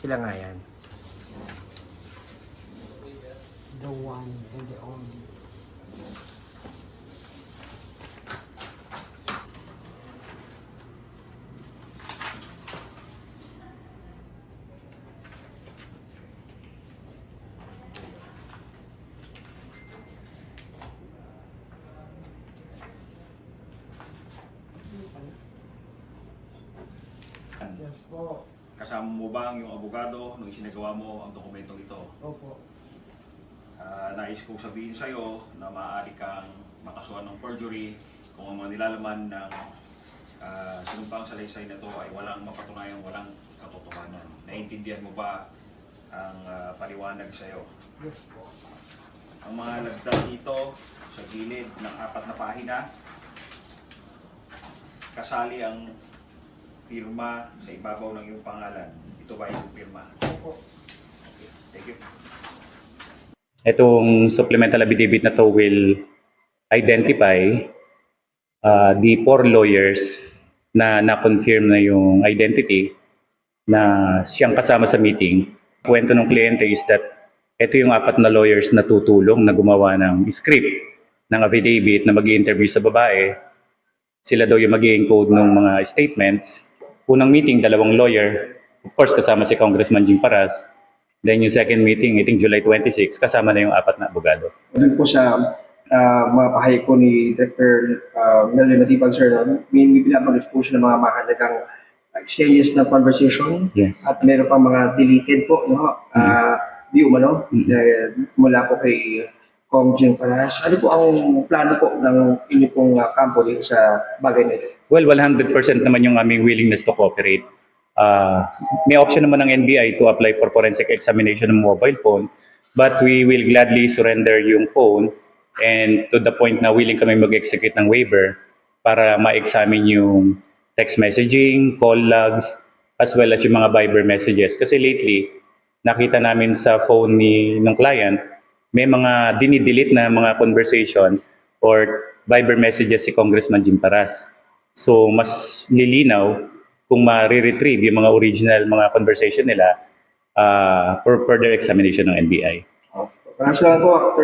Sila nga yan. The one and the only. Yes po. Kasama mo ba ang iyong abogado nung sinagawa mo ang dokumentong ito? Opo. Nais kong sabihin sa iyo na maaari kang makasuhan ng perjury kung ang mga nilalaman ng sinumpang salaysay na ito ay walang mapatunayang walang katotohanan. Naiintindihan mo ba ang paliwanag sa iyo? Yes po. Ang mga lagda dito sa gilid ng 4 na pahina, kasali ang firma sa ibabaw ng iyong pangalan. Ito ba yung firma? Opo. Okay, thank you. Itong supplemental affidavit na to will identify the 4 lawyers na na-confirm na yung identity na siyang kasama sa meeting. Kwento ng kliyente is that ito yung 4 na lawyers na tutulong na gumawa ng script ng affidavit na mag-i-interview sa babae. Sila daw yung mag-i-encode ng mga statements. Unang meeting, 2 lawyer. Of course, kasama si Congressman Jing Paras. Then yung second meeting, I think July 26, kasama na yung 4 na abogado. Doon po sa mga pahay po ni Dr. Melvin Matipag, sir, may pinabanggit po siya ng mga mahalagang exchanges na conversation. Yes. At meron pang mga deleted po, no? Di umano, mula po kay Kong Jing Paras. Ano po ang plano po ng inyo pong kampo dito sa bagay na ito? Well, 100% naman yung aming willingness to cooperate. May option naman ng NBI to apply for forensic examination ng mobile phone, but we will gladly surrender yung phone and to the point na willing kami mag-execute ng waiver para ma-examine yung text messaging, call logs, as well as yung mga Viber messages. Kasi lately, nakita namin sa phone ng client, may mga dinidelete na mga conversation or Viber messages si Congressman Jing Paras. So, mas lilinaw kung ma-retrieve yung mga original mga conversation nila for further examination ng NBI. Maraming salamat po.